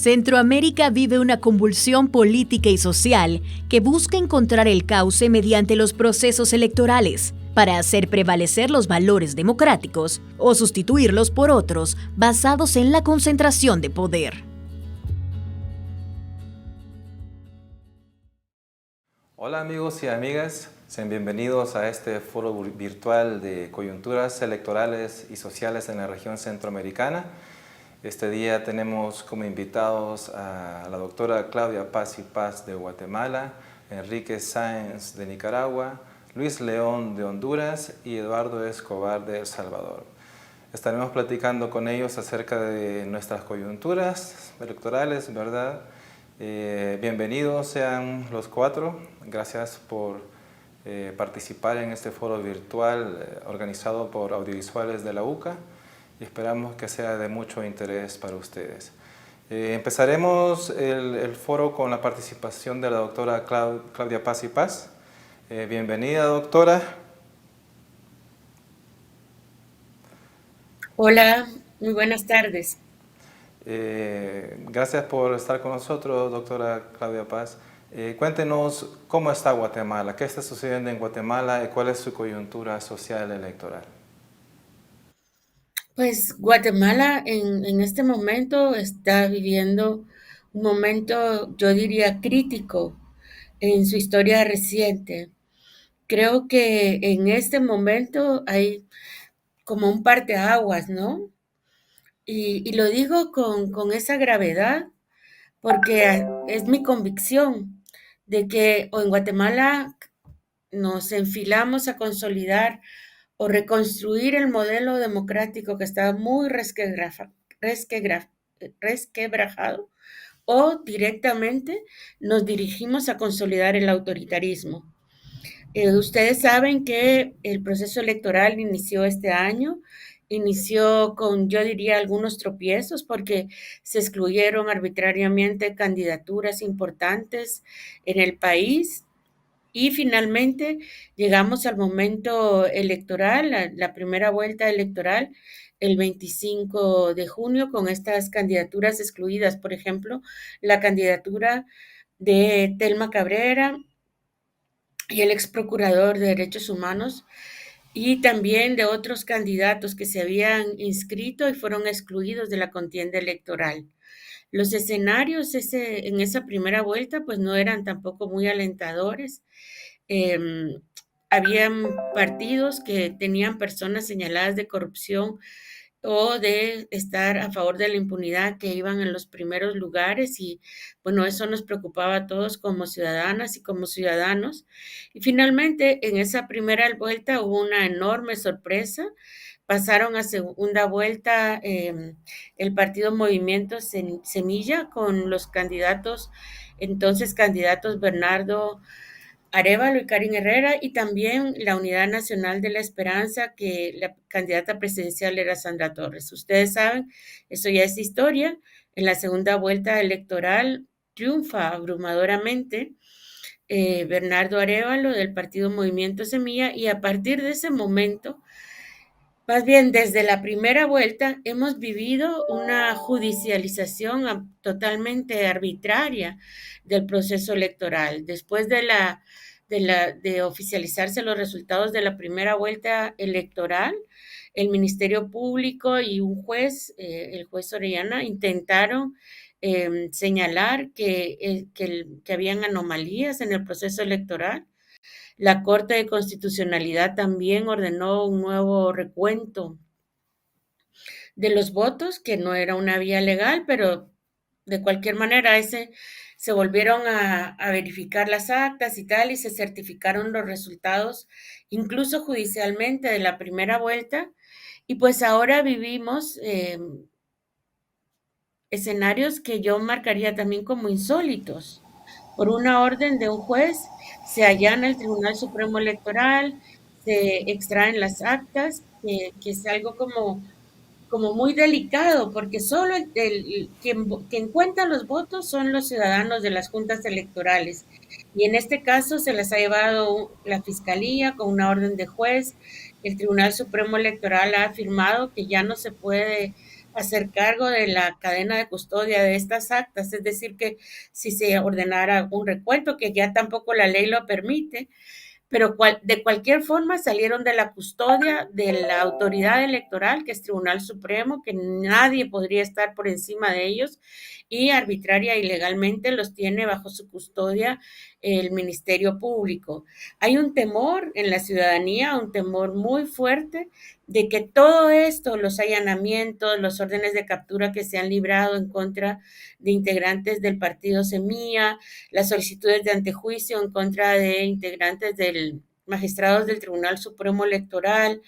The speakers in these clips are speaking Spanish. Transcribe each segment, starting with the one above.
Centroamérica vive una convulsión política y social que busca encontrar el cauce mediante los procesos electorales para hacer prevalecer los valores democráticos o sustituirlos por otros basados en la concentración de poder. Hola amigos y amigas, sean bienvenidos a este foro virtual de coyunturas electorales y sociales en la región centroamericana. Este día tenemos como invitados a la doctora Claudia Paz y Paz de Guatemala, Enrique Sáenz de Nicaragua, Luis León de Honduras y Eduardo Escobar de El Salvador. Estaremos platicando con ellos acerca de nuestras coyunturas electorales, ¿verdad? Bienvenidos sean los cuatro. Gracias por participar en este foro virtual organizado por Audiovisuales de la UCA. Y esperamos que sea de mucho interés para ustedes. Empezaremos el foro con la participación de la doctora Claudia Paz y Paz. Bienvenida, doctora. Hola, muy buenas tardes. Gracias por estar con nosotros, doctora Claudia Paz. Cuéntenos cómo está Guatemala, qué está sucediendo en Guatemala y cuál es su coyuntura social electoral. Pues Guatemala en este momento está viviendo un momento, yo diría, crítico en su historia reciente. Creo que en este momento hay como un parteaguas, ¿no? Y lo digo con esa gravedad porque es mi convicción de que o en Guatemala nos enfilamos a consolidar o reconstruir el modelo democrático que está muy resquebrajado, o directamente nos dirigimos a consolidar el autoritarismo. Ustedes saben que el proceso electoral inició este año, inició con, yo diría, algunos tropiezos porque se excluyeron arbitrariamente candidaturas importantes en el país y finalmente llegamos al momento electoral, la primera vuelta electoral, el 25 de junio, con estas candidaturas excluidas. Por ejemplo, la candidatura de Telma Cabrera y el ex procurador de Derechos Humanos, y también de otros candidatos que se habían inscrito y fueron excluidos de la contienda electoral. Los escenarios en esa primera vuelta pues no eran tampoco muy alentadores. Habían partidos que tenían personas señaladas de corrupción o de estar a favor de la impunidad que iban en los primeros lugares y bueno, eso nos preocupaba a todos como ciudadanas y como ciudadanos. Y finalmente en esa primera vuelta hubo una enorme sorpresa. Pasaron a segunda vuelta el partido Movimiento Semilla con los candidatos, entonces candidatos Bernardo Arévalo y Karin Herrera, y también la Unidad Nacional de la Esperanza, que la candidata presidencial era Sandra Torres. Ustedes saben, eso ya es historia. En la segunda vuelta electoral triunfa abrumadoramente Bernardo Arévalo del partido Movimiento Semilla, y a partir de ese momento, más bien desde la primera vuelta, hemos vivido una judicialización totalmente arbitraria del proceso electoral. Después de oficializarse los resultados de la primera vuelta electoral, el Ministerio Público y un juez, el juez Orellana, intentaron señalar que habían anomalías en el proceso electoral. La Corte de Constitucionalidad también ordenó un nuevo recuento de los votos, que no era una vía legal, pero de cualquier manera se volvieron a verificar las actas y tal, y se certificaron los resultados, incluso judicialmente, de la primera vuelta. Y pues ahora vivimos escenarios que yo marcaría también como insólitos. Por una orden de un juez, se allana el Tribunal Supremo Electoral, se extraen las actas, que es algo como muy delicado, porque solo quien cuenta los votos son los ciudadanos de las juntas electorales. Y en este caso se las ha llevado la Fiscalía con una orden de juez. El Tribunal Supremo Electoral ha afirmado que ya no se puede hacer cargo de la cadena de custodia de estas actas, es decir, que si se ordenara un recuento, que ya tampoco la ley lo permite, pero de cualquier forma salieron de la custodia de la autoridad electoral, que es Tribunal Supremo, que nadie podría estar por encima de ellos, y arbitraria y legalmente los tiene bajo su custodia el Ministerio Público. Hay un temor en la ciudadanía, un temor muy fuerte de que todo esto, los allanamientos, los órdenes de captura que se han librado en contra de integrantes del partido Semilla, las solicitudes de antejuicio en contra de integrantes del magistrados del Tribunal Supremo Electoral,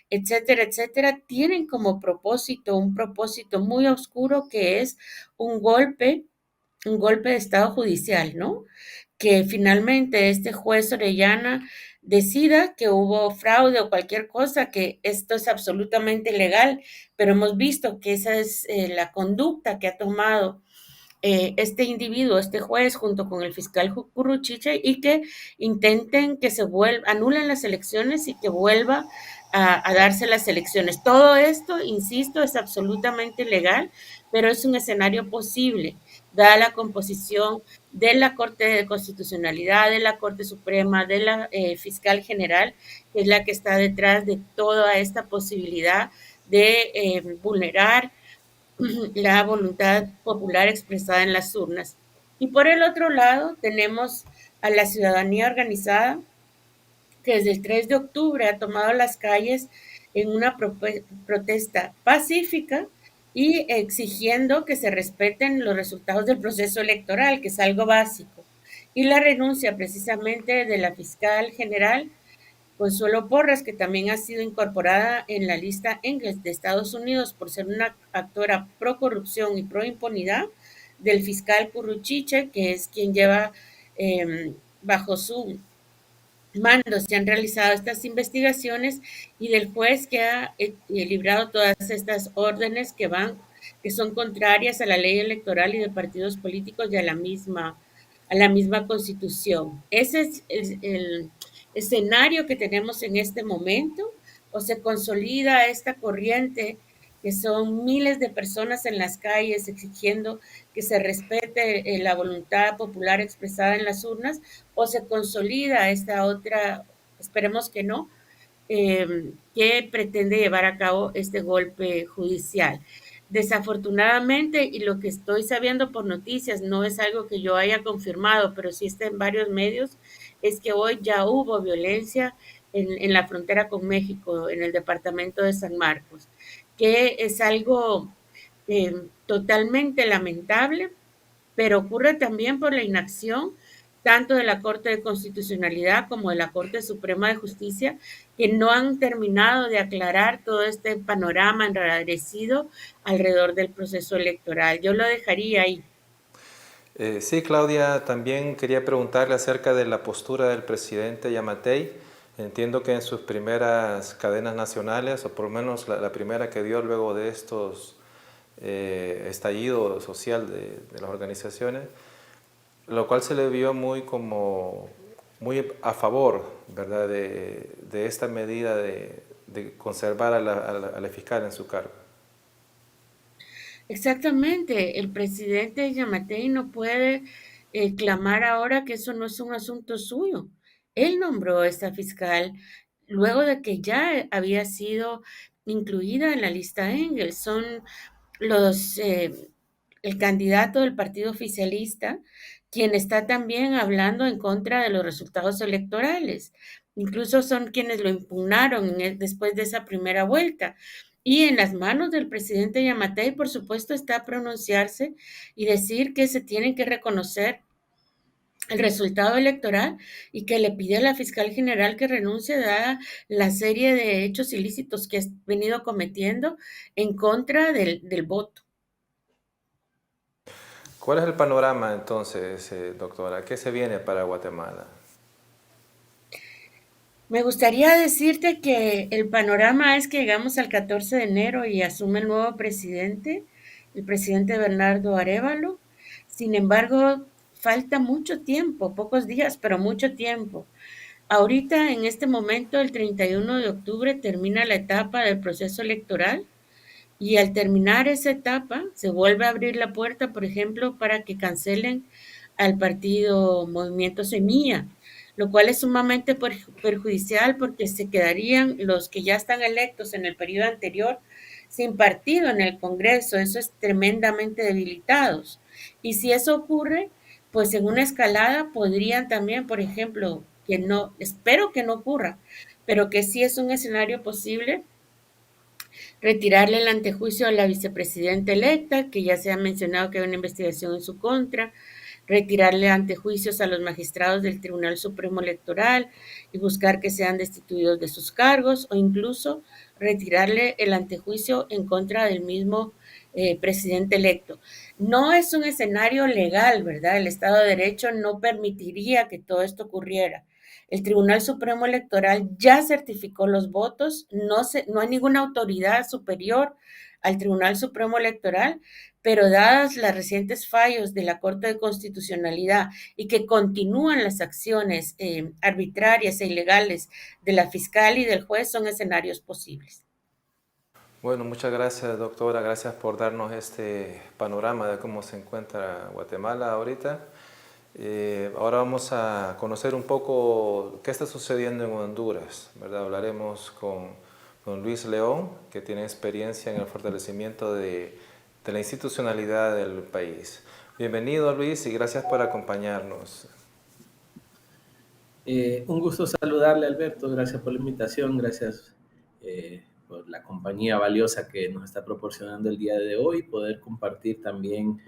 etcétera, etcétera, tienen como propósito un propósito muy oscuro que es un golpe, un golpe de Estado judicial, ¿no? Que finalmente este juez Orellana decida que hubo fraude o cualquier cosa, que esto es absolutamente legal, pero hemos visto que esa es la conducta que ha tomado este individuo, este juez, junto con el fiscal Curruchiche, y que intenten que se vuelva, anulen las elecciones y que vuelva a darse las elecciones. Todo esto, insisto, es absolutamente legal, pero es un escenario posible, dada la composición de la Corte de Constitucionalidad, de la Corte Suprema, de la Fiscal General, que es la que está detrás de toda esta posibilidad de vulnerar la voluntad popular expresada en las urnas. Y por el otro lado tenemos a la ciudadanía organizada que desde el 3 de octubre ha tomado las calles en una protesta pacífica y exigiendo que se respeten los resultados del proceso electoral, que es algo básico. Y la renuncia precisamente de la fiscal general Consuelo Porras, que también ha sido incorporada en la lista Engels de Estados Unidos por ser una actora pro corrupción y pro impunidad, del fiscal Curruchiche, que es quien lleva bajo su mando se han realizado estas investigaciones, y del juez que ha librado todas estas órdenes que son contrarias a la ley electoral y de partidos políticos y a la misma constitución. Ese es el escenario que tenemos en este momento, o se consolida esta corriente que son miles de personas en las calles exigiendo que se respete la voluntad popular expresada en las urnas, o se consolida esta otra, esperemos que no, que pretende llevar a cabo este golpe judicial. Desafortunadamente, y lo que estoy sabiendo por noticias, no es algo que yo haya confirmado, pero sí está en varios medios, es que hoy ya hubo violencia en la frontera con México, en el departamento de San Marcos, que es algo totalmente lamentable, pero ocurre también por la inacción tanto de la Corte de Constitucionalidad como de la Corte Suprema de Justicia, que no han terminado de aclarar todo este panorama enrarecido alrededor del proceso electoral. Yo lo dejaría ahí. Sí, Claudia, también quería preguntarle acerca de la postura del presidente Yamatei. Entiendo que en sus primeras cadenas nacionales, o por lo menos la primera que dio luego de estos estallido social de las organizaciones, lo cual se le vio muy a favor, ¿verdad?, de esta medida de conservar a la fiscal en su cargo. Exactamente, el presidente Yamatei no puede clamar ahora que eso no es un asunto suyo. Él nombró a esta fiscal luego de que ya había sido incluida en la lista Engels. Son los, el candidato del partido oficialista quien está también hablando en contra de los resultados electorales. Incluso son quienes lo impugnaron después de esa primera vuelta. Y en las manos del presidente Yamatei, por supuesto, está pronunciarse y decir que se tienen que reconocer el resultado electoral y que le pide a la fiscal general que renuncie dada la serie de hechos ilícitos que ha venido cometiendo en contra del voto. ¿Cuál es el panorama entonces, doctora? ¿Qué se viene para Guatemala? Me gustaría decirte que el panorama es que llegamos al 14 de enero y asume el nuevo presidente, el presidente Bernardo Arévalo. Sin embargo, falta mucho tiempo, pocos días, pero mucho tiempo. Ahorita, en este momento, el 31 de octubre, termina la etapa del proceso electoral Y al terminar esa etapa, se vuelve a abrir la puerta, por ejemplo, para que cancelen al partido Movimiento Semilla, lo cual es sumamente perjudicial porque se quedarían los que ya están electos en el periodo anterior sin partido en el Congreso. Eso es tremendamente debilitados. Y si eso ocurre, pues en una escalada podrían también, por ejemplo, que no, espero que no ocurra, pero que sí es un escenario posible, retirarle el antejuicio a la vicepresidenta electa, que ya se ha mencionado que hay una investigación en su contra, retirarle antejuicios a los magistrados del Tribunal Supremo Electoral y buscar que sean destituidos de sus cargos, o incluso retirarle el antejuicio en contra del mismo presidente electo. No es un escenario legal, ¿verdad? El Estado de Derecho no permitiría que todo esto ocurriera. El Tribunal Supremo Electoral ya certificó los votos, no hay ninguna autoridad superior al Tribunal Supremo Electoral, pero dadas las recientes fallos de la Corte de Constitucionalidad y que continúan las acciones arbitrarias e ilegales de la fiscal y del juez, son escenarios posibles. Bueno, muchas gracias, doctora. Gracias por darnos este panorama de cómo se encuentra Guatemala ahorita. Ahora vamos a conocer un poco qué está sucediendo en Honduras, ¿verdad? Hablaremos con Luis León, que tiene experiencia en el fortalecimiento de la institucionalidad del país. Bienvenido, Luis, y gracias por acompañarnos. Un gusto saludarle, Alberto. Gracias por la invitación. Gracias por la compañía valiosa que nos está proporcionando el día de hoy, poder compartir también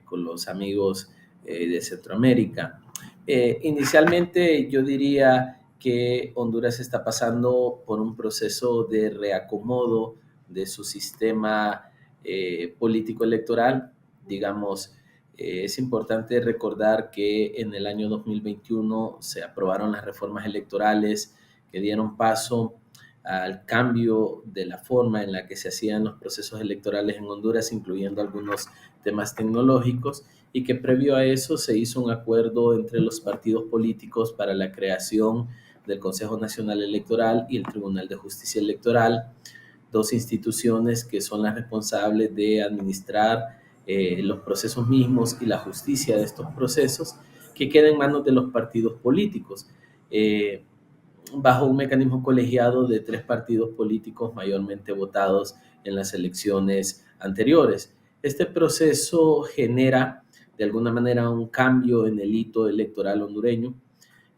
con los amigos de Centroamérica. Inicialmente yo diría que Honduras está pasando por un proceso de reacomodo de su sistema político electoral. Digamos, es importante recordar que en el año 2021 se aprobaron las reformas electorales que dieron paso al cambio de la forma en la que se hacían los procesos electorales en Honduras, incluyendo algunos temas tecnológicos, y que previo a eso se hizo un acuerdo entre los partidos políticos para la creación del Consejo Nacional Electoral y el Tribunal de Justicia Electoral, dos instituciones que son las responsables de administrar los procesos mismos y la justicia de estos procesos, que queda en manos de los partidos políticos, bajo un mecanismo colegiado de 3 partidos políticos mayormente votados en las elecciones anteriores. Este proceso genera de alguna manera un cambio en el hito electoral hondureño.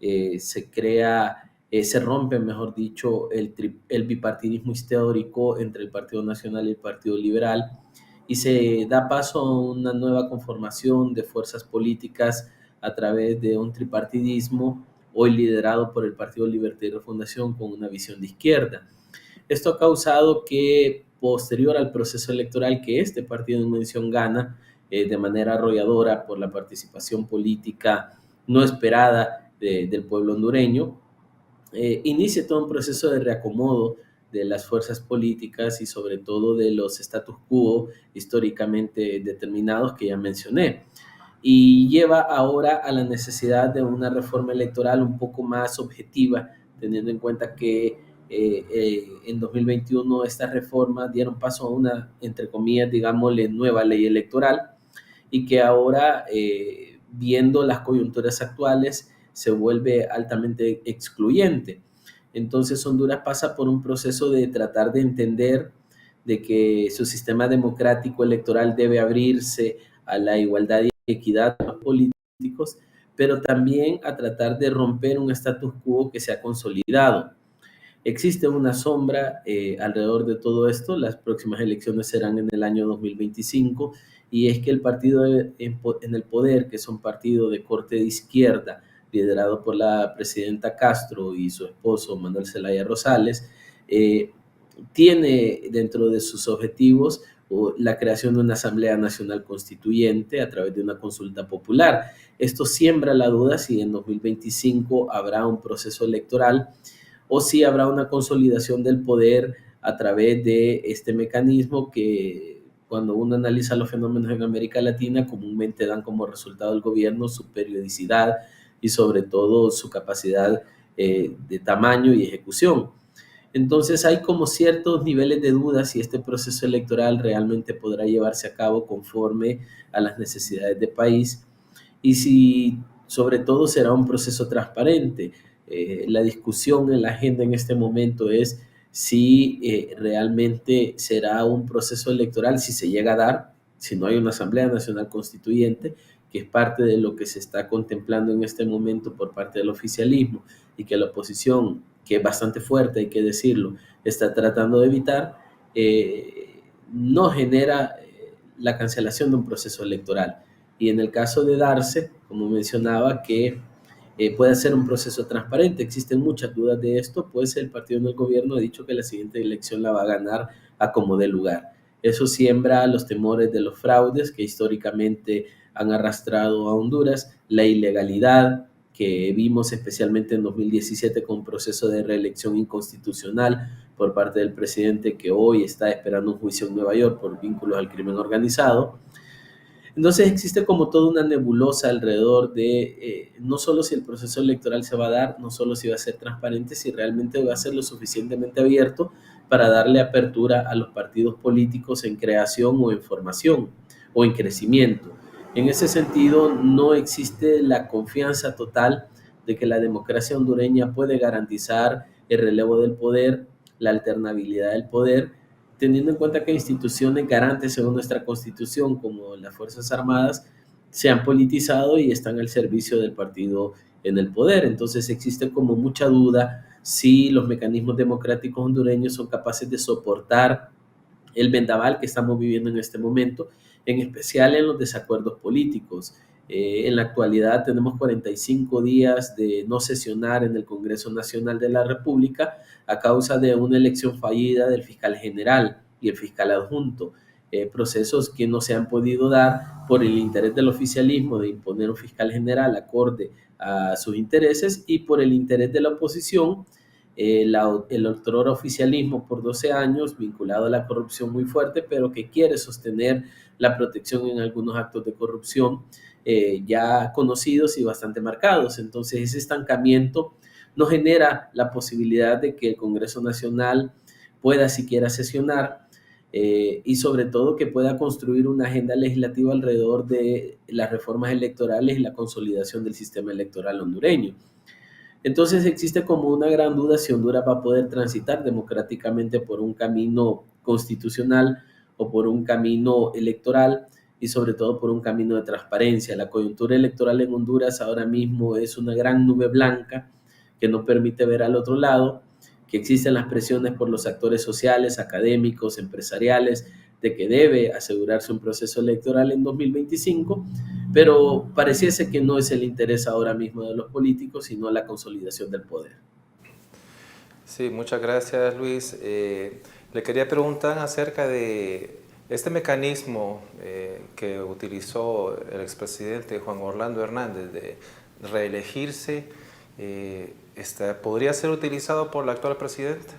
Se rompe, mejor dicho, el bipartidismo histórico entre el Partido Nacional y el Partido Liberal, y se da paso a una nueva conformación de fuerzas políticas a través de un tripartidismo, hoy liderado por el Partido Libertad y Refundación con una visión de izquierda. Esto ha causado que, posterior al proceso electoral, que este partido en mención gana de manera arrolladora por la participación política no esperada del pueblo hondureño, inicie todo un proceso de reacomodo de las fuerzas políticas y sobre todo de los status quo históricamente determinados que ya mencioné, y lleva ahora a la necesidad de una reforma electoral un poco más objetiva, teniendo en cuenta que en 2021 estas reformas dieron paso a una, entre comillas, digámosle, nueva ley electoral, y que ahora, viendo las coyunturas actuales, se vuelve altamente excluyente. Entonces Honduras pasa por un proceso de tratar de entender de que su sistema democrático electoral debe abrirse a la igualdad y equidad de los políticos, pero también a tratar de romper un status quo que se ha consolidado. Existe una sombra alrededor de todo esto. Las próximas elecciones serán en el año 2025, y es que el partido en el poder, que es un partido de corte de izquierda, liderado por la presidenta Castro y su esposo Manuel Zelaya Rosales, tiene dentro de sus objetivos la creación de una Asamblea Nacional Constituyente a través de una consulta popular. Esto siembra la duda si en 2025 habrá un proceso electoral o si habrá una consolidación del poder a través de este mecanismo que, cuando uno analiza los fenómenos en América Latina, comúnmente dan como resultado al gobierno su periodicidad y sobre todo su capacidad de tamaño y ejecución. Entonces hay como ciertos niveles de duda si este proceso electoral realmente podrá llevarse a cabo conforme a las necesidades del país y si sobre todo será un proceso transparente. La discusión en la agenda en este momento es si realmente será un proceso electoral, si se llega a dar, si no hay una Asamblea Nacional Constituyente, que es parte de lo que se está contemplando en este momento por parte del oficialismo y que la oposición, que es bastante fuerte, hay que decirlo, está tratando de evitar, no genera la cancelación de un proceso electoral. Y en el caso de darse, como mencionaba, que puede ser un proceso transparente. Existen muchas dudas de esto, pues el partido en el gobierno ha dicho que la siguiente elección la va a ganar a como dé lugar. Eso siembra los temores de los fraudes que históricamente han arrastrado a Honduras, la ilegalidad que vimos especialmente en 2017 con un proceso de reelección inconstitucional por parte del presidente que hoy está esperando un juicio en Nueva York por vínculos al crimen organizado. Entonces existe como toda una nebulosa alrededor de no solo si el proceso electoral se va a dar, no solo si va a ser transparente, si realmente va a ser lo suficientemente abierto para darle apertura a los partidos políticos en creación o en formación o en crecimiento. En ese sentido, no existe la confianza total de que la democracia hondureña puede garantizar el relevo del poder, la alternabilidad del poder, teniendo en cuenta que instituciones garantes según nuestra Constitución, como las Fuerzas Armadas, se han politizado y están al servicio del partido en el poder. Entonces existe como mucha duda si los mecanismos democráticos hondureños son capaces de soportar el vendaval que estamos viviendo en este momento, en especial en los desacuerdos políticos. En la actualidad tenemos 45 días de no sesionar en el Congreso Nacional de la República a causa de una elección fallida del fiscal general y el fiscal adjunto, procesos que no se han podido dar por el interés del oficialismo de imponer un fiscal general acorde a sus intereses y por el interés de la oposición, el otrora oficialismo por 12 años vinculado a la corrupción muy fuerte, pero que quiere sostener la protección en algunos actos de corrupción ya conocidos y bastante marcados. Entonces ese estancamiento no genera la posibilidad de que el Congreso Nacional pueda siquiera sesionar y sobre todo que pueda construir una agenda legislativa alrededor de las reformas electorales y la consolidación del sistema electoral hondureño. Entonces existe como una gran duda si Honduras va a poder transitar democráticamente por un camino constitucional o por un camino electoral y sobre todo por un camino de transparencia. La coyuntura electoral en Honduras ahora mismo es una gran nube blanca que no permite ver al otro lado, que existen las presiones por los actores sociales, académicos, empresariales, de que debe asegurarse un proceso electoral en 2025, pero pareciese que no es el interés ahora mismo de los políticos, sino la consolidación del poder. Sí, muchas gracias, Luis. Le quería preguntar acerca de este mecanismo que utilizó el expresidente Juan Orlando Hernández de reelegirse. ¿Podría ser utilizado por la actual presidenta?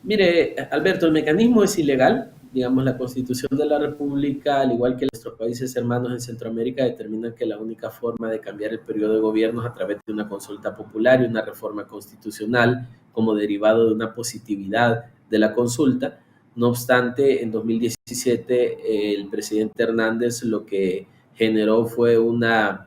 Mire, Alberto, el mecanismo es ilegal. Digamos, la Constitución de la República, al igual que nuestros países hermanos en Centroamérica, determinan que la única forma de cambiar el periodo de gobierno es a través de una consulta popular y una reforma constitucional como derivado de una positividad de la consulta. No obstante, en 2017 el presidente Hernández lo que generó fue una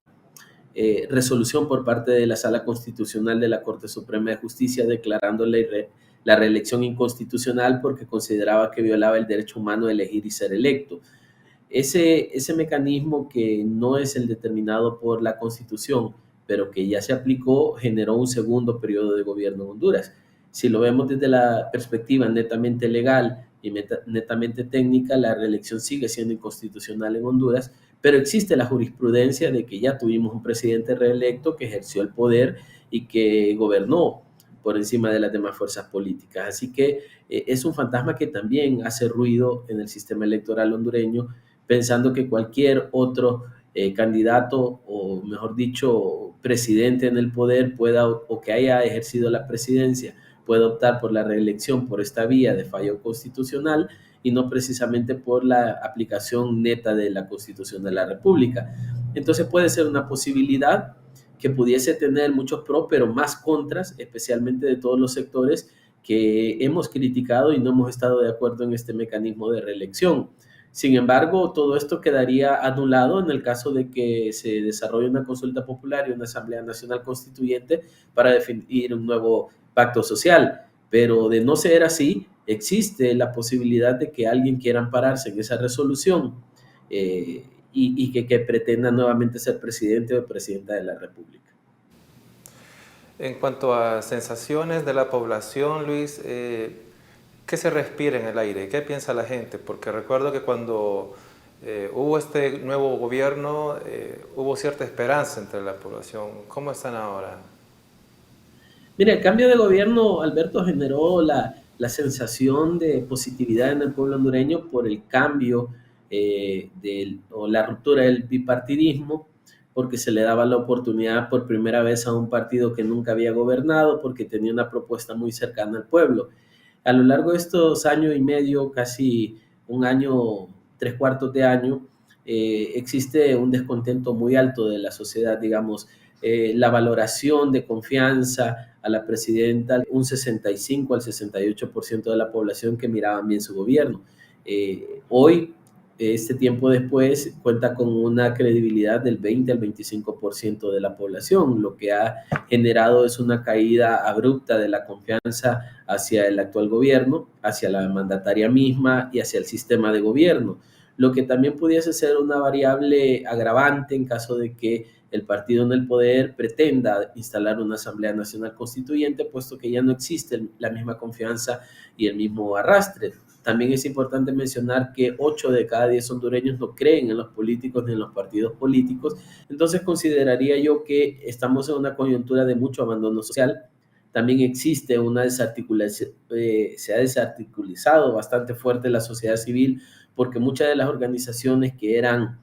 resolución por parte de la Sala Constitucional de la Corte Suprema de Justicia declarándole la reelección inconstitucional porque consideraba que violaba el derecho humano de elegir y ser electo. Ese mecanismo que no es el determinado por la Constitución, pero que ya se aplicó, generó un segundo periodo de gobierno en Honduras. Si lo vemos desde la perspectiva netamente legal y netamente técnica, la reelección sigue siendo inconstitucional en Honduras, pero existe la jurisprudencia de que ya tuvimos un presidente reelecto que ejerció el poder y que gobernó por encima de las demás fuerzas políticas. Así que es un fantasma que también hace ruido en el sistema electoral hondureño, pensando que cualquier otro candidato o, mejor dicho, presidente en el poder pueda o que haya ejercido la presidencia pueda optar por la reelección por esta vía de fallo constitucional y no precisamente por la aplicación neta de la Constitución de la República. Entonces puede ser una posibilidad, que pudiese tener muchos pros, pero más contras, especialmente de todos los sectores que hemos criticado y no hemos estado de acuerdo en este mecanismo de reelección. Sin embargo, todo esto quedaría anulado en el caso de que se desarrolle una consulta popular y una Asamblea Nacional Constituyente para definir un nuevo pacto social. Pero de no ser así, existe la posibilidad de que alguien quiera ampararse en esa resolución y que pretenda nuevamente ser presidente o presidenta de la República. En cuanto a sensaciones de la población, Luis, ¿qué se respira en el aire? ¿Qué piensa la gente? Porque recuerdo que cuando hubo este nuevo gobierno, hubo cierta esperanza entre la población. ¿Cómo están ahora? Mira, el cambio de gobierno, Alberto, generó la sensación de positividad en el pueblo hondureño por el cambio o la ruptura del bipartidismo, porque se le daba la oportunidad por primera vez a un partido que nunca había gobernado, porque tenía una propuesta muy cercana al pueblo. A lo largo de estos año y medio, casi un año, tres cuartos de año, existe un descontento muy alto de la sociedad, digamos, la valoración de confianza a la presidenta, un 65 al 68% de la población que miraban bien su gobierno. Hoy, este tiempo después, cuenta con una credibilidad del 20 al 25% de la población, lo que ha generado es una caída abrupta de la confianza hacia el actual gobierno, hacia la mandataria misma y hacia el sistema de gobierno, lo que también pudiese ser una variable agravante en caso de que el partido en el poder pretenda instalar una Asamblea Nacional Constituyente, puesto que ya no existe la misma confianza y el mismo arrastre. También es importante mencionar que 8 de cada 10 hondureños no creen en los políticos ni en los partidos políticos, entonces consideraría yo que estamos en una coyuntura de mucho abandono social. También existe una desarticulación, se ha desarticulizado bastante fuerte la sociedad civil, porque muchas de las organizaciones que eran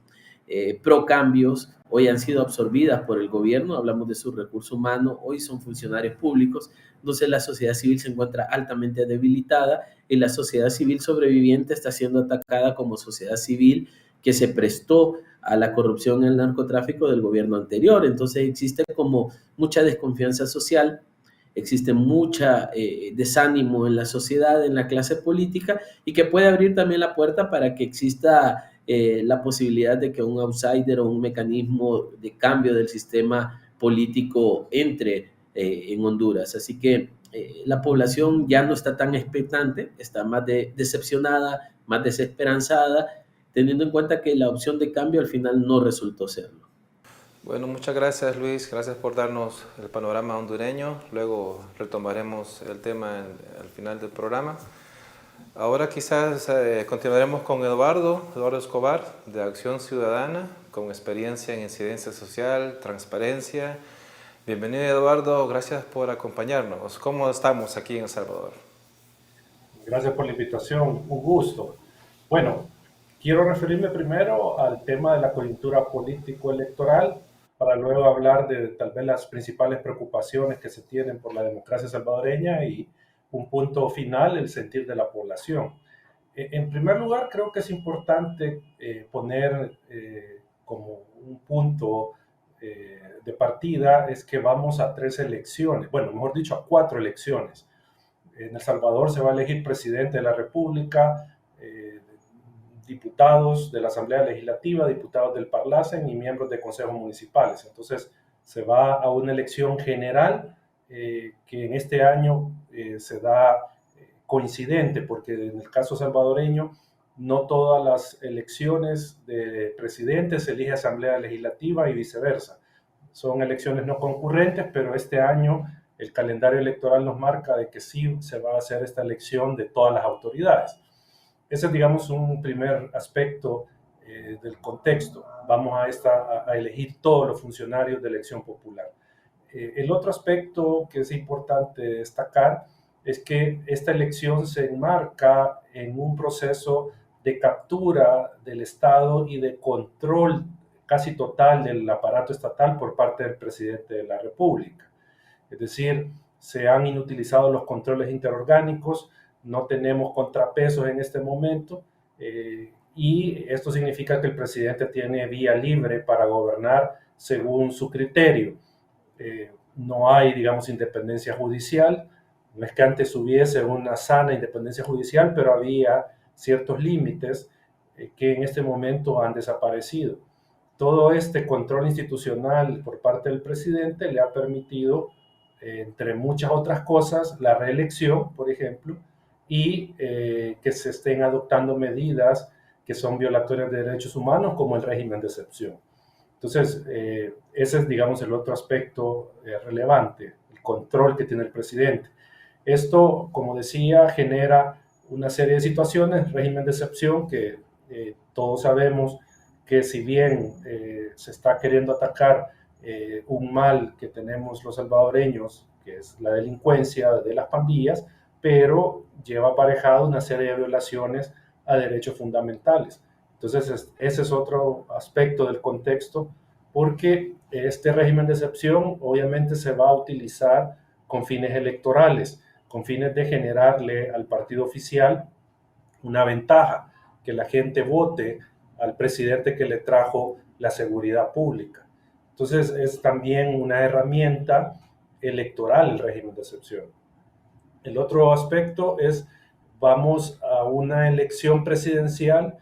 pro cambios hoy han sido absorbidas por el gobierno, hablamos de su recurso humano, hoy son funcionarios públicos, entonces la sociedad civil se encuentra altamente debilitada y la sociedad civil sobreviviente está siendo atacada como sociedad civil que se prestó a la corrupción y el narcotráfico del gobierno anterior. Entonces existe como mucha desconfianza social, existe mucha desánimo en la sociedad, en la clase política, y que puede abrir también la puerta para que exista la posibilidad de que un outsider o un mecanismo de cambio del sistema político entre en Honduras. Así que la población ya no está tan expectante, está más decepcionada, más desesperanzada, teniendo en cuenta que la opción de cambio al final no resultó serlo. Bueno, muchas gracias, Luis. Gracias por darnos el panorama hondureño. Luego retomaremos el tema al final del programa. Ahora quizás continuaremos con Eduardo Escobar, de Acción Ciudadana, con experiencia en incidencia social, transparencia. Bienvenido, Eduardo. Gracias por acompañarnos. ¿Cómo estamos aquí en El Salvador? Gracias por la invitación. Un gusto. Bueno, quiero referirme primero al tema de la coyuntura político-electoral, para luego hablar de tal vez las principales preocupaciones que se tienen por la democracia salvadoreña y un punto final, el sentir de la población. En primer lugar, creo que es importante poner como un punto de partida es que vamos a 3 elecciones, bueno, mejor dicho, a 4 elecciones. En El Salvador se va a elegir presidente de la República, diputados de la Asamblea Legislativa, diputados del Parlacen y miembros de consejos municipales. Entonces se va a una elección general que en este año se da coincidente, porque en el caso salvadoreño no todas las elecciones de presidente se elige Asamblea Legislativa y viceversa. Son elecciones no concurrentes, pero este año el calendario electoral nos marca de que sí se va a hacer esta elección de todas las autoridades. Ese es, digamos, un primer aspecto del contexto. Vamos a elegir todos los funcionarios de elección popular. El otro aspecto que es importante destacar es que esta elección se enmarca en un proceso de captura del Estado y de control casi total del aparato estatal por parte del presidente de la República. Es decir, se han inutilizado los controles interorgánicos, no tenemos contrapesos en este momento y esto significa que el presidente tiene vía libre para gobernar según su criterio. no hay, digamos, independencia judicial. No es que antes hubiese una sana independencia judicial, pero había ciertos límites que en este momento han desaparecido. Todo este control institucional por parte del presidente le ha permitido, entre muchas otras cosas, la reelección, por ejemplo, y que se estén adoptando medidas que son violatorias de derechos humanos, como el régimen de excepción. Entonces, ese es, digamos, el otro aspecto relevante, el control que tiene el presidente. Esto, como decía, genera una serie de situaciones, régimen de excepción, que todos sabemos que si bien se está queriendo atacar un mal que tenemos los salvadoreños, que es la delincuencia de las pandillas, pero lleva aparejado una serie de violaciones a derechos fundamentales. Entonces, ese es otro aspecto del contexto, porque este régimen de excepción obviamente se va a utilizar con fines electorales, con fines de generarle al partido oficial una ventaja, que la gente vote al presidente que le trajo la seguridad pública. Entonces, es también una herramienta electoral el régimen de excepción. El otro aspecto es, vamos a una elección presidencial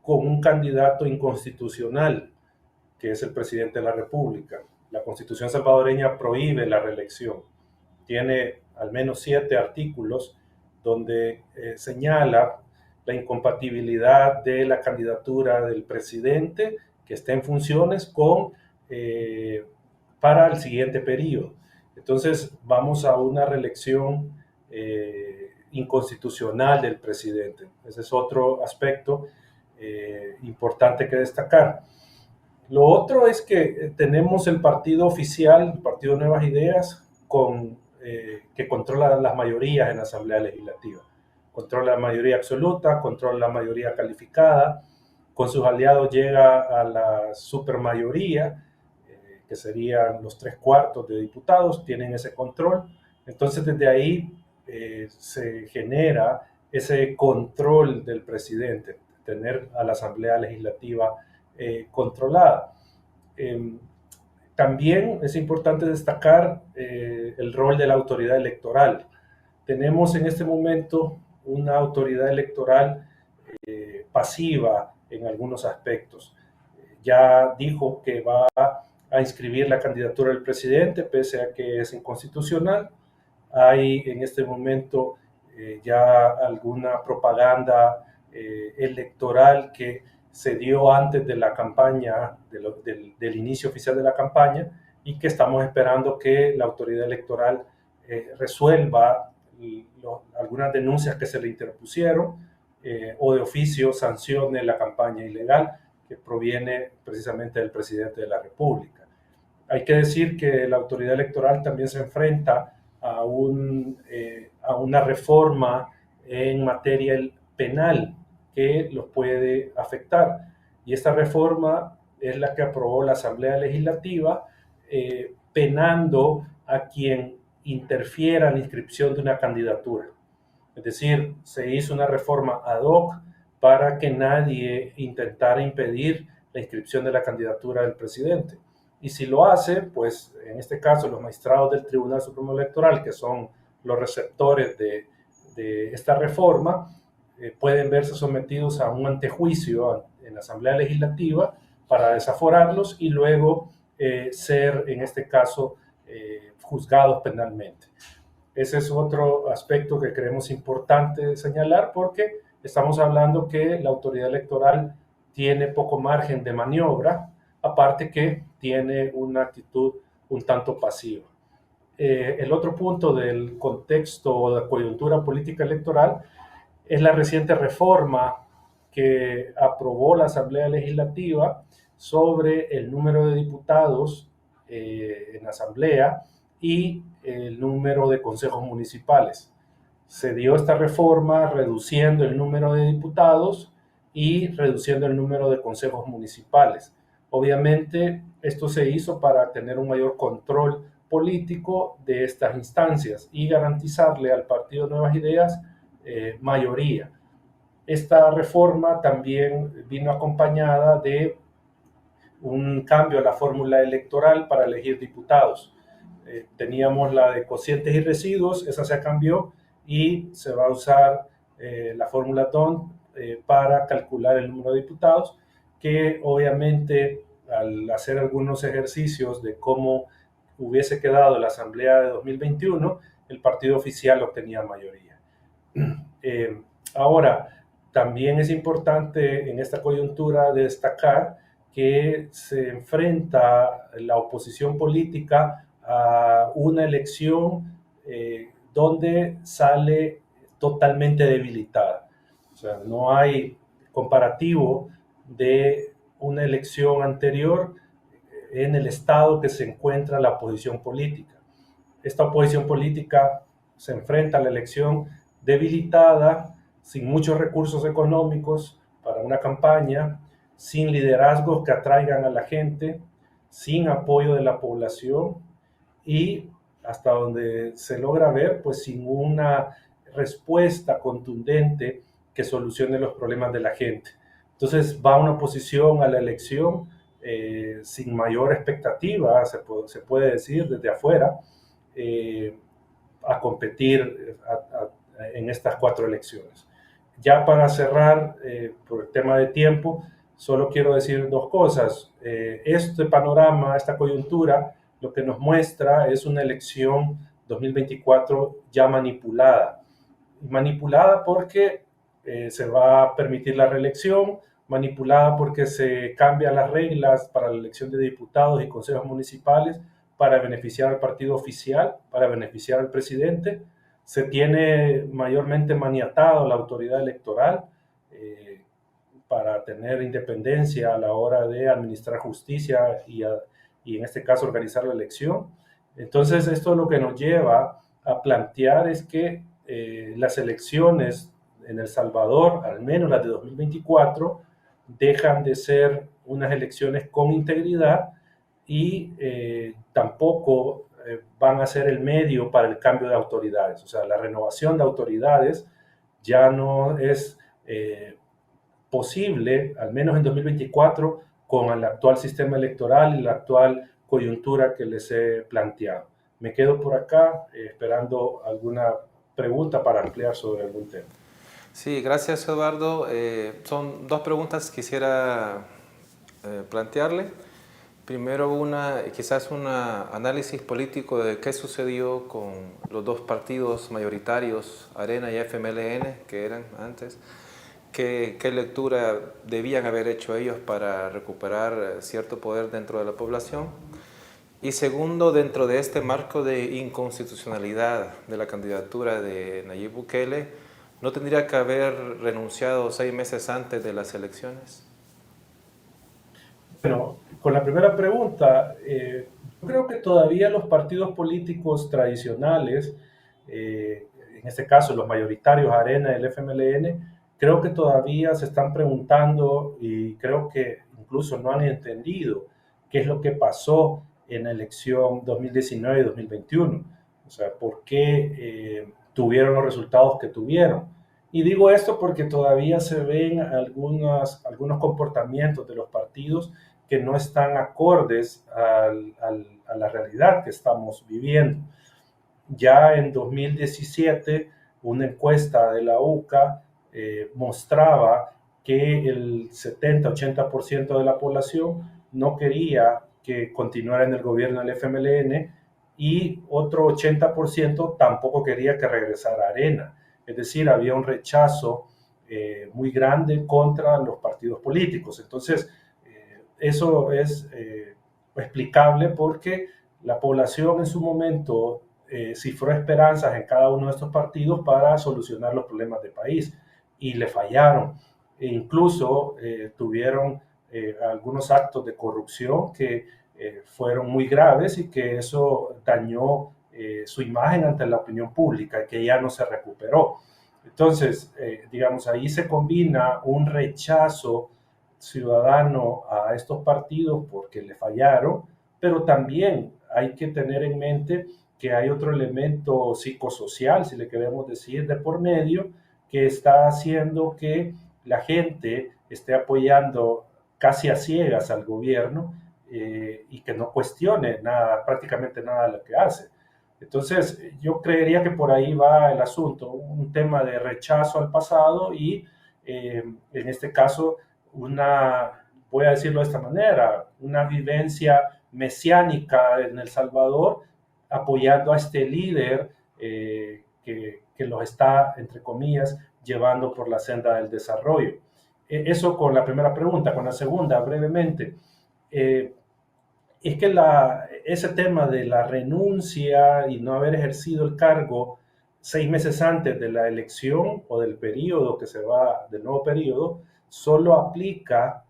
con un candidato inconstitucional, que es el presidente de la República. La Constitución salvadoreña prohíbe la reelección. Tiene al menos 7 artículos donde señala la incompatibilidad de la candidatura del presidente que esté en funciones para el siguiente periodo. Entonces, vamos a una reelección inconstitucional del presidente. Ese es otro aspecto importante que destacar. Lo otro es que tenemos el partido oficial, el Partido Nuevas Ideas, que controla las mayorías en la Asamblea Legislativa. Controla la mayoría absoluta, controla la mayoría calificada, con sus aliados llega a la supermayoría, que serían los 3/4 de diputados, tienen ese control. Entonces, desde ahí se genera ese control del presidente, tener a la Asamblea Legislativa controlada. También es importante destacar el rol de la autoridad electoral. Tenemos en este momento una autoridad electoral pasiva en algunos aspectos. Ya dijo que va a inscribir la candidatura del presidente, pese a que es inconstitucional. Hay en este momento ya alguna propaganda electoral que se dio antes de la campaña, del inicio oficial de la campaña, y que estamos esperando que la autoridad electoral resuelva algunas denuncias que se le interpusieron o de oficio sancione la campaña ilegal que proviene precisamente del presidente de la República. Hay que decir que la autoridad electoral también se enfrenta a una reforma en materia penal que los puede afectar. Y esta reforma es la que aprobó la Asamblea Legislativa, penando a quien interfiera en la inscripción de una candidatura. Es decir, se hizo una reforma ad hoc para que nadie intentara impedir la inscripción de la candidatura del presidente. Y si lo hace, pues en este caso los magistrados del Tribunal Supremo Electoral, que son los receptores de esta reforma, pueden verse sometidos a un antejuicio en la Asamblea Legislativa para desaforarlos y luego ser, en este caso, juzgados penalmente. Ese es otro aspecto que creemos importante señalar, porque estamos hablando que la autoridad electoral tiene poco margen de maniobra, aparte que tiene una actitud un tanto pasiva. El otro punto del contexto o de coyuntura política electoral es la reciente reforma que aprobó la Asamblea Legislativa sobre el número de diputados en la Asamblea y el número de consejos municipales. Se dio esta reforma reduciendo el número de diputados y reduciendo el número de consejos municipales. Obviamente, esto se hizo para tener un mayor control político de estas instancias y garantizarle al Partido Nuevas Ideas mayoría. Esta reforma también vino acompañada de un cambio a la fórmula electoral para elegir diputados. teníamos la de cocientes y residuos, esa se cambió y se va a usar la fórmula DONT para calcular el número de diputados, que obviamente al hacer algunos ejercicios de cómo hubiese quedado la Asamblea de 2021, el partido oficial obtenía mayoría. Ahora, también es importante en esta coyuntura destacar que se enfrenta la oposición política a una elección donde sale totalmente debilitada. O sea, no hay comparativo de una elección anterior en el estado que se encuentra la oposición política. Esta oposición política se enfrenta a la elección debilitada, sin muchos recursos económicos para una campaña, sin liderazgos que atraigan a la gente, sin apoyo de la población y hasta donde se logra ver, pues sin una respuesta contundente que solucione los problemas de la gente. Entonces va una oposición a la elección sin mayor expectativa, se puede decir desde afuera, a competir en estas 4 elecciones. Ya para cerrar, por el tema de tiempo, solo quiero decir 2 cosas. Este panorama, esta coyuntura, lo que nos muestra es una elección 2024 ya manipulada. Manipulada porque se va a permitir la reelección, manipulada porque se cambian las reglas para la elección de diputados y consejos municipales para beneficiar al partido oficial, para beneficiar al presidente. Se tiene mayormente maniatado la autoridad electoral para tener independencia a la hora de administrar justicia y en este caso organizar la elección. Entonces esto lo que nos lleva a plantear es que las elecciones en El Salvador, al menos las de 2024, dejan de ser unas elecciones con integridad y tampoco van a ser el medio para el cambio de autoridades. O sea, la renovación de autoridades ya no es posible, al menos en 2024, con el actual sistema electoral y la actual coyuntura que les he planteado. Me quedo por acá esperando alguna pregunta para ampliar sobre algún tema. Sí, gracias Eduardo. Son 2 preguntas que quisiera plantearle. Primero, quizás un análisis político de qué sucedió con los 2 partidos mayoritarios, Arena y FMLN, que eran antes. ¿Qué lectura debían haber hecho ellos para recuperar cierto poder dentro de la población? Y segundo, dentro de este marco de inconstitucionalidad de la candidatura de Nayib Bukele, ¿no tendría que haber renunciado 6 meses antes de las elecciones? Bueno, con la primera pregunta, yo creo que todavía los partidos políticos tradicionales, en este caso los mayoritarios Arena y el FMLN, creo que todavía se están preguntando y creo que incluso no han entendido qué es lo que pasó en la elección 2019 y 2021. O sea, por qué tuvieron los resultados que tuvieron. Y digo esto porque todavía se ven algunos comportamientos de los partidos que no están acordes a la realidad que estamos viviendo. Ya en 2017, una encuesta de la UCA mostraba que el 70-80% de la población no quería que continuara en el gobierno del FMLN y otro 80% tampoco quería que regresara Arena. Es decir, había un rechazo muy grande contra los partidos políticos. Entonces, eso es explicable porque la población en su momento cifró esperanzas en cada uno de estos partidos para solucionar los problemas del país y le fallaron. E incluso tuvieron algunos actos de corrupción que fueron muy graves y que eso dañó su imagen ante la opinión pública, que ya no se recuperó. Entonces, digamos, ahí se combina un rechazo ciudadano a estos partidos porque le fallaron, pero también hay que tener en mente que hay otro elemento psicosocial, si le queremos decir, de por medio, que está haciendo que la gente esté apoyando casi a ciegas al gobierno y que no cuestione nada, prácticamente nada de lo que hace. Entonces, yo creería que por ahí va el asunto, un tema de rechazo al pasado y en este caso voy a decirlo de esta manera, una vivencia mesiánica en El Salvador apoyando a este líder que los está, entre comillas, llevando por la senda del desarrollo. Eso con la primera pregunta. Con la segunda, brevemente, eh, es que ese tema de la renuncia y no haber ejercido el cargo 6 meses antes de la elección o del periodo que se va, del nuevo periodo, solo aplica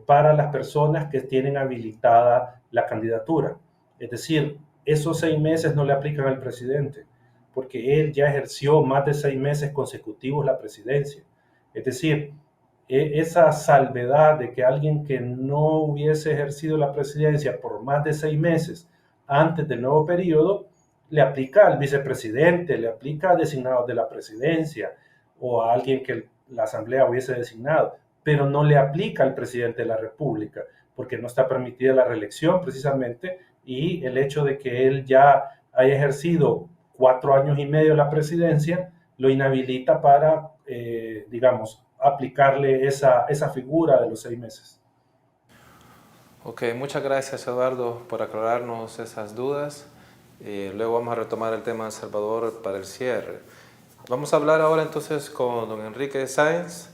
para las personas que tienen habilitada la candidatura. Es decir, esos 6 meses no le aplican al presidente, porque él ya ejerció más de 6 meses consecutivos la presidencia. Es decir, esa salvedad de que alguien que no hubiese ejercido la presidencia por más de 6 meses antes del nuevo periodo, le aplica al vicepresidente, le aplica a designados de la presidencia o a alguien que la asamblea hubiese designado, pero no le aplica al presidente de la república, porque no está permitida la reelección precisamente, y el hecho de que él ya haya ejercido 4 años y medio la presidencia lo inhabilita para, digamos, aplicarle esa figura de los 6 meses. Ok, muchas gracias Eduardo por aclararnos esas dudas. Luego vamos a retomar el tema de El Salvador para el cierre. Vamos a hablar ahora entonces con don Enrique Sáenz,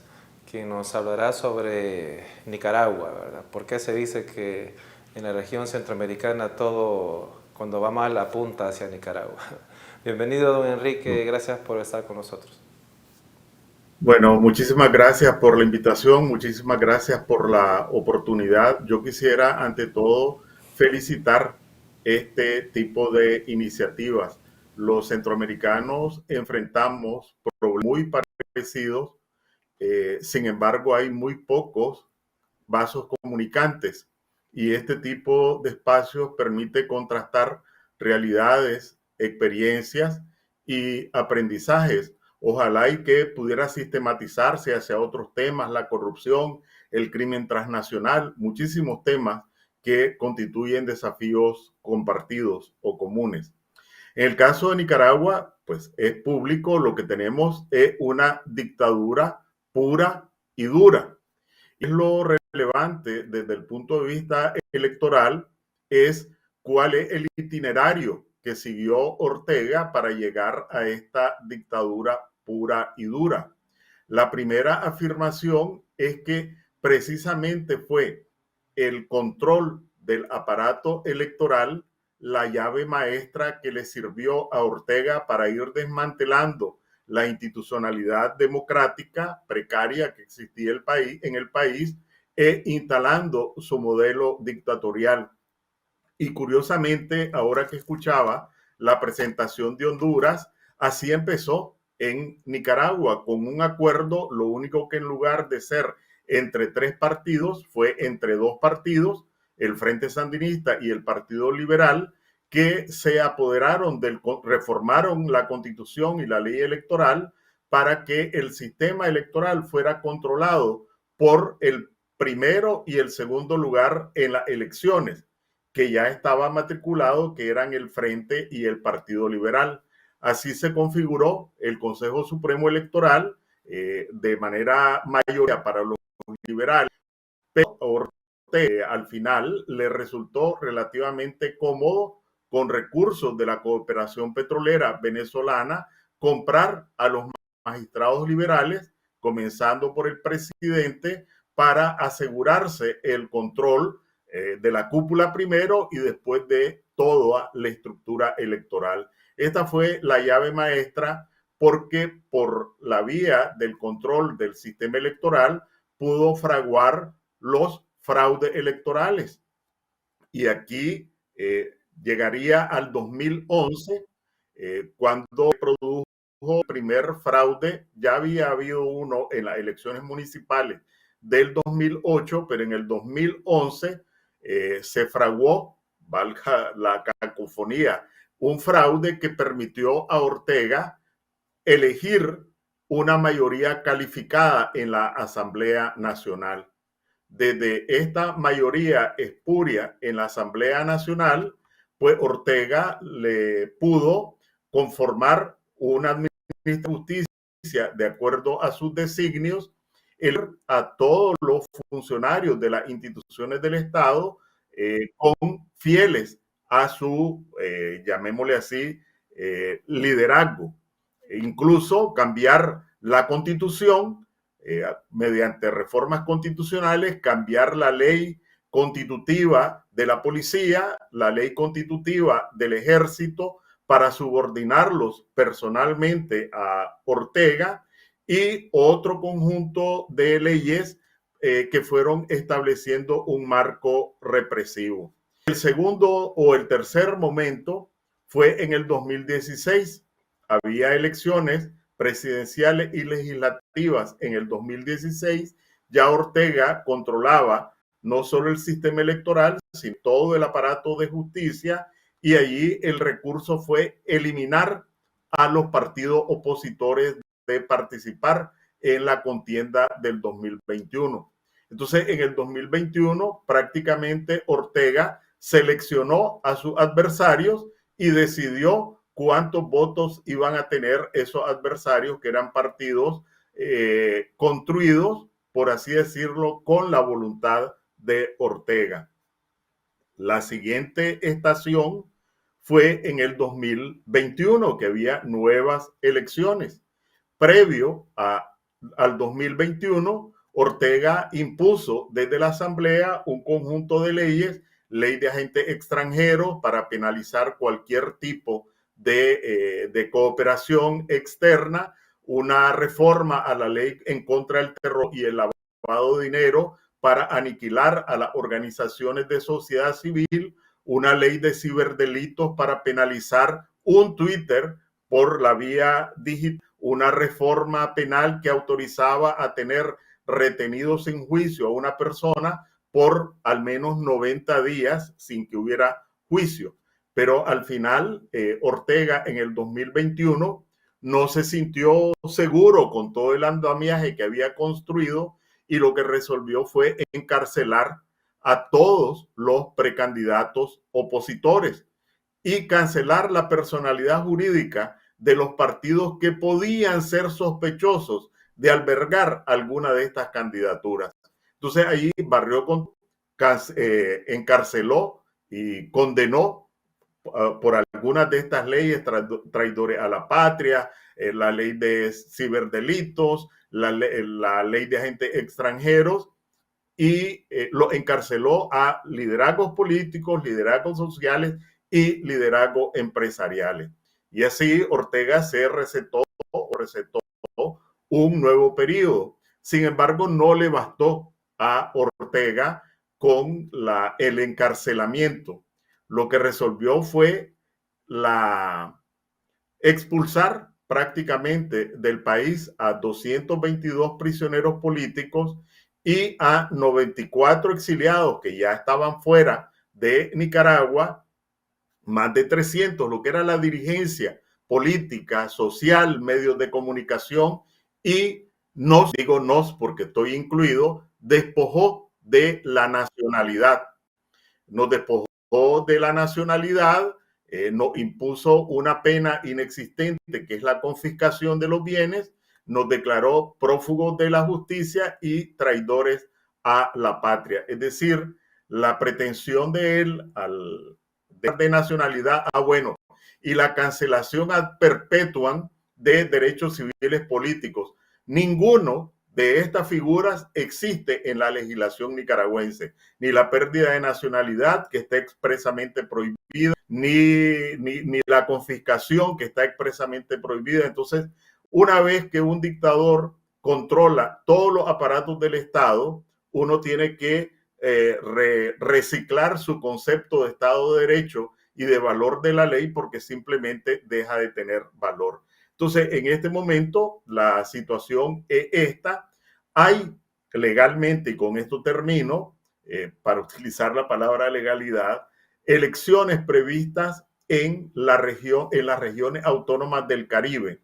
quien nos hablará sobre Nicaragua, ¿verdad? ¿Por qué se dice que en la región centroamericana todo, cuando va mal, apunta hacia Nicaragua? Bienvenido, don Enrique, gracias por estar con nosotros. Bueno, muchísimas gracias por la invitación, muchísimas gracias por la oportunidad. Yo quisiera, ante todo, felicitar este tipo de iniciativas. Los centroamericanos enfrentamos problemas muy parecidos, sin embargo, hay muy pocos vasos comunicantes y este tipo de espacios permite contrastar realidades, experiencias y aprendizajes. Ojalá y que pudiera sistematizarse hacia otros temas, la corrupción, el crimen transnacional, muchísimos temas que constituyen desafíos compartidos o comunes. En el caso de Nicaragua, pues es público, lo que tenemos es una dictadura pura y dura. Es lo relevante desde el punto de vista electoral es cuál es el itinerario que siguió Ortega para llegar a esta dictadura pura y dura. La primera afirmación es que precisamente fue el control del aparato electoral la llave maestra que le sirvió a Ortega para ir desmantelando la institucionalidad democrática precaria que existía en el país e instalando su modelo dictatorial. Y curiosamente, ahora que escuchaba la presentación de Honduras, así empezó en Nicaragua, con un acuerdo, lo único que en lugar de ser entre 3 partidos, fue entre 2 partidos, el Frente Sandinista y el Partido Liberal, que se apoderaron reformaron la Constitución y la ley electoral para que el sistema electoral fuera controlado por el primero y el segundo lugar en las elecciones, que ya estaba matriculado, que eran el Frente y el Partido Liberal. Así se configuró el Consejo Supremo Electoral de manera mayoría para los liberales, pero Ortega al final le resultó relativamente cómodo, con recursos de la cooperación petrolera venezolana, comprar a los magistrados liberales, comenzando por el presidente, para asegurarse el control de la cúpula primero y después de toda la estructura electoral. Esta fue la llave maestra porque por la vía del control del sistema electoral pudo fraguar los fraudes electorales. Y aquí llegaría al 2011, cuando produjo el primer fraude. Ya había habido uno en las elecciones municipales del 2008, pero en el 2011 se fraguó, valga la cacofonía, un fraude que permitió a Ortega elegir una mayoría calificada en la Asamblea Nacional. desde esta mayoría espuria en la Asamblea Nacional, pues Ortega le pudo conformar una administración de justicia de acuerdo a sus designios, a todos los funcionarios de las instituciones del Estado con fieles a su, llamémosle así, liderazgo. E incluso cambiar la Constitución mediante reformas constitucionales, cambiar la ley constitutiva de la policía, la ley constitutiva del ejército, para subordinarlos personalmente a Ortega, y otro conjunto de leyes que fueron estableciendo un marco represivo. El segundo o el tercer momento fue en el 2016. Había elecciones presidenciales y legislativas en el 2016. Ya Ortega controlaba no solo el sistema electoral, sino todo el aparato de justicia, y allí el recurso fue eliminar a los partidos opositores de participar en la contienda del 2021. Entonces, en el 2021, prácticamente Ortega seleccionó a sus adversarios y decidió cuántos votos iban a tener esos adversarios, que eran partidos construidos, por así decirlo, con la voluntad de Ortega. La siguiente estación fue en el 2021, que había nuevas elecciones. Previo al 2021, Ortega impuso desde la Asamblea un conjunto de leyes, ley de agentes extranjeros para penalizar cualquier tipo de cooperación externa, una reforma a la ley en contra del terror y el lavado de dinero para aniquilar a las organizaciones de sociedad civil, una ley de ciberdelitos para penalizar un Twitter por la vía digital, una reforma penal que autorizaba a tener retenidos sin juicio a una persona por al menos 90 días sin que hubiera juicio. Pero al final, Ortega en el 2021 no se sintió seguro con todo el andamiaje que había construido, y lo que resolvió fue encarcelar a todos los precandidatos opositores y cancelar la personalidad jurídica de los partidos que podían ser sospechosos de albergar alguna de estas candidaturas. Entonces ahí barrió, encarceló y condenó por algunas de estas leyes traidores a la patria, la ley de ciberdelitos, la ley de agentes extranjeros, y lo encarceló a liderazgos políticos, liderazgos sociales y liderazgos empresariales. Y así Ortega se recetó un nuevo periodo. Sin embargo, no le bastó a Ortega con el encarcelamiento. Lo que resolvió fue expulsar prácticamente del país a 222 prisioneros políticos y a 94 exiliados que ya estaban fuera de Nicaragua, más de 300, lo que era la dirigencia política, social, medios de comunicación, y digo nos porque estoy incluido, despojó de la nacionalidad. Nos despojó de la nacionalidad, nos impuso una pena inexistente, que es la confiscación de los bienes, nos declaró prófugos de la justicia y traidores a la patria. Es decir, la pretensión de él de nacionalidad, bueno, y la cancelación ad perpetuam de derechos civiles políticos. Ninguno de estas figuras existe en la legislación nicaragüense, ni la pérdida de nacionalidad, que está expresamente prohibida, ni la confiscación, que está expresamente prohibida. Entonces, una vez que un dictador controla todos los aparatos del Estado, uno tiene que reciclar su concepto de Estado de Derecho y de valor de la ley, porque simplemente deja de tener valor. Entonces, en este momento, la situación es esta. Hay legalmente, y con esto termino, para utilizar la palabra legalidad, elecciones previstas en las regiones autónomas del Caribe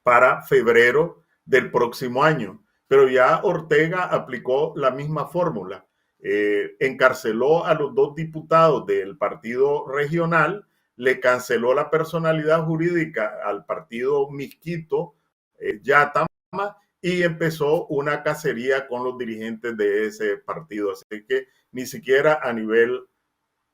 para febrero del próximo año. pero ya Ortega aplicó la misma fórmula. Encarceló a los 2 diputados del partido regional, le canceló la personalidad jurídica al partido Misquito, Yatama, y empezó una cacería con los dirigentes de ese partido. Así que ni siquiera a nivel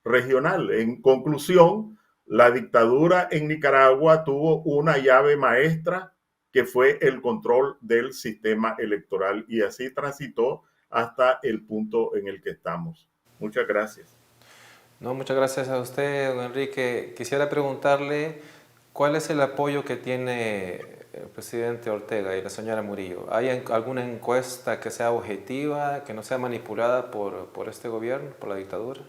regional. En conclusión, la dictadura en Nicaragua tuvo una llave maestra que fue el control del sistema electoral, y así transitó hasta el punto en el que estamos. Muchas gracias. No, muchas gracias a usted, don Enrique. Quisiera preguntarle cuál es el apoyo que tiene el presidente Ortega y la señora Murillo. ¿Hay alguna encuesta que sea objetiva, que no sea manipulada por este gobierno, por la dictadura?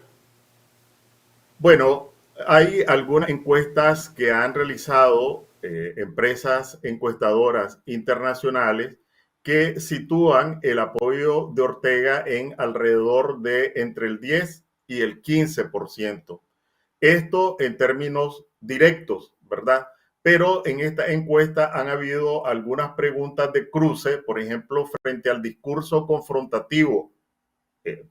Bueno, hay algunas encuestas que han realizado empresas encuestadoras internacionales que sitúan el apoyo de Ortega en alrededor de entre el 10 y el 15%. Esto en términos directos, ¿verdad? Pero en esta encuesta han habido algunas preguntas de cruce, por ejemplo, frente al discurso confrontativo,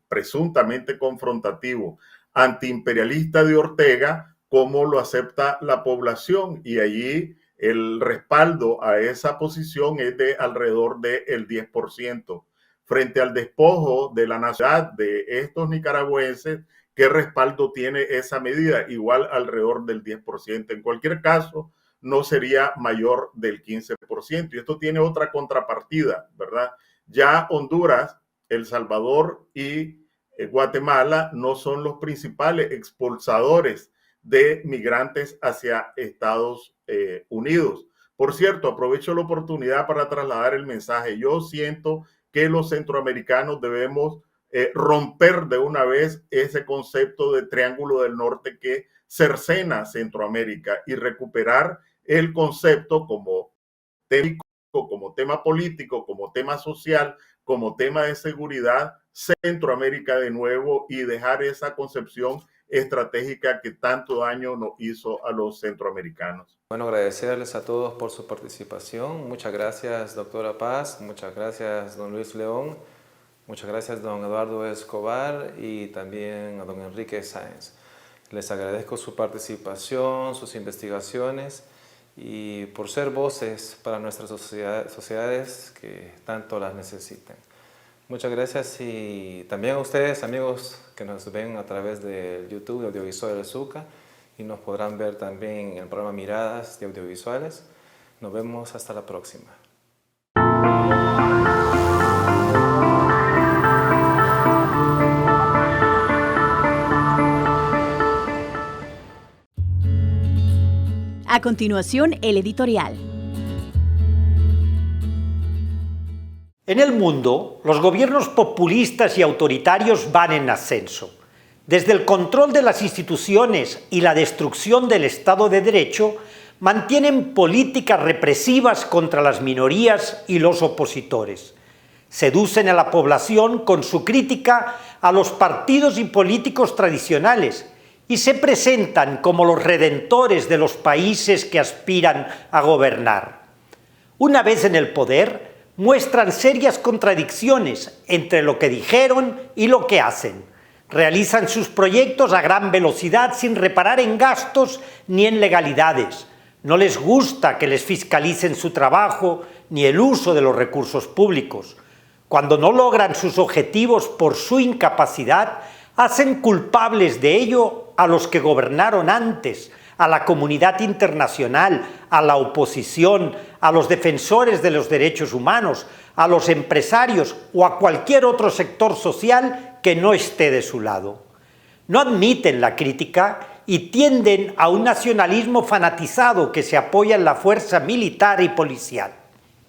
presuntamente confrontativo, antiimperialista de Ortega, cómo lo acepta la población, y allí el respaldo a esa posición es de alrededor del 10%. Frente al despojo de la nacionalidad de estos nicaragüenses, ¿qué respaldo tiene esa medida? Igual alrededor del 10%. En cualquier caso, no sería mayor del 15%. Y esto tiene otra contrapartida, ¿verdad? Ya Honduras, El Salvador y Guatemala no son los principales expulsadores de migrantes hacia Estados Unidos. Por cierto, aprovecho la oportunidad para trasladar el mensaje. Yo siento que los centroamericanos debemos romper de una vez ese concepto de Triángulo del Norte que cercena Centroamérica y recuperar el concepto como tema político, como tema social, como tema de seguridad, Centroamérica de nuevo, y dejar esa concepción estratégica que tanto daño nos hizo a los centroamericanos. Bueno, agradecerles a todos por su participación. Muchas gracias, doctora Paz. Muchas gracias, don Luis León. Muchas gracias, don Eduardo Escobar, y también a don Enrique Sáenz. Les agradezco su participación, sus investigaciones y por ser voces para nuestras sociedades que tanto las necesitan. Muchas gracias, y también a ustedes, amigos que nos ven a través del YouTube de Audiovisual del Zuca, y nos podrán ver también en el programa Miradas de Audiovisuales. Nos vemos hasta la próxima. A continuación, el editorial. En el mundo, los gobiernos populistas y autoritarios van en ascenso. Desde el control de las instituciones y la destrucción del Estado de Derecho, mantienen políticas represivas contra las minorías y los opositores. Seducen a la población con su crítica a los partidos y políticos tradicionales y se presentan como los redentores de los países que aspiran a gobernar. Una vez en el poder, muestran serias contradicciones entre lo que dijeron y lo que hacen. Realizan sus proyectos a gran velocidad sin reparar en gastos ni en legalidades. No les gusta que les fiscalicen su trabajo ni el uso de los recursos públicos. Cuando no logran sus objetivos por su incapacidad, hacen culpables de ello a los que gobernaron antes, a la comunidad internacional, a la oposición, a los defensores de los derechos humanos, a los empresarios o a cualquier otro sector social que no esté de su lado. No admiten la crítica y tienden a un nacionalismo fanatizado que se apoya en la fuerza militar y policial.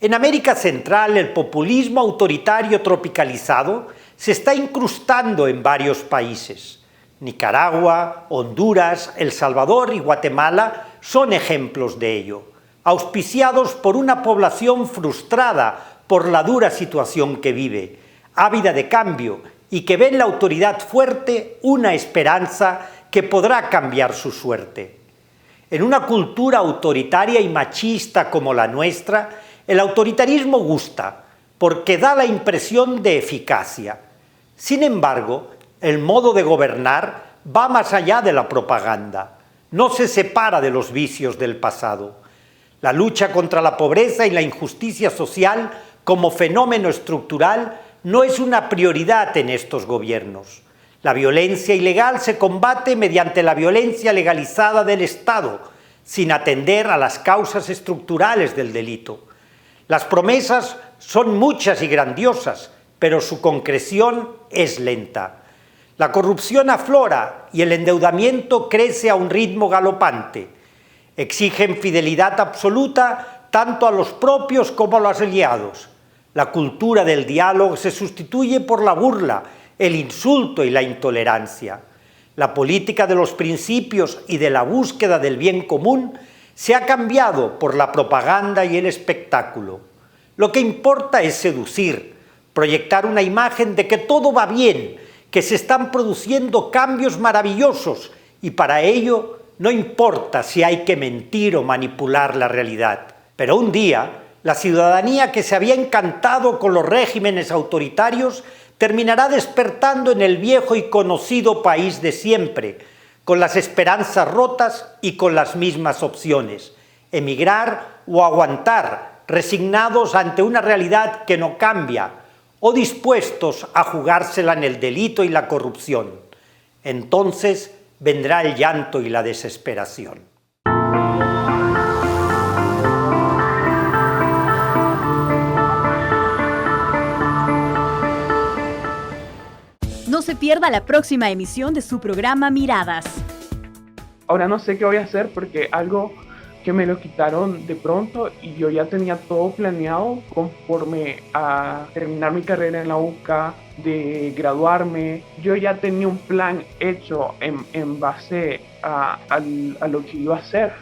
En América Central, el populismo autoritario tropicalizado se está incrustando en varios países. Nicaragua, Honduras, El Salvador y Guatemala son ejemplos de ello, auspiciados por una población frustrada por la dura situación que vive, ávida de cambio y que ve en la autoridad fuerte una esperanza que podrá cambiar su suerte. En una cultura autoritaria y machista como la nuestra, el autoritarismo gusta, porque da la impresión de eficacia. Sin embargo, el modo de gobernar va más allá de la propaganda. No se separa de los vicios del pasado. La lucha contra la pobreza y la injusticia social como fenómeno estructural no es una prioridad en estos gobiernos. La violencia ilegal se combate mediante la violencia legalizada del Estado, sin atender a las causas estructurales del delito. Las promesas son muchas y grandiosas, pero su concreción es lenta. La corrupción aflora y el endeudamiento crece a un ritmo galopante. Exigen fidelidad absoluta tanto a los propios como a los aliados. La cultura del diálogo se sustituye por la burla, el insulto y la intolerancia. La política de los principios y de la búsqueda del bien común se ha cambiado por la propaganda y el espectáculo. Lo que importa es seducir, proyectar una imagen de que todo va bien, que se están produciendo cambios maravillosos y para ello no importa si hay que mentir o manipular la realidad. Pero un día, la ciudadanía que se había encantado con los regímenes autoritarios terminará despertando en el viejo y conocido país de siempre, con las esperanzas rotas y con las mismas opciones: emigrar o aguantar, resignados ante una realidad que no cambia, o dispuestos a jugársela en el delito y la corrupción. Entonces vendrá el llanto y la desesperación. No se pierda la próxima emisión de su programa Miradas. Ahora no sé qué voy a hacer porque algo que me lo quitaron de pronto y yo ya tenía todo planeado conforme a terminar mi carrera en la UCA, de graduarme. Yo ya tenía un plan hecho en base a lo que iba a hacer.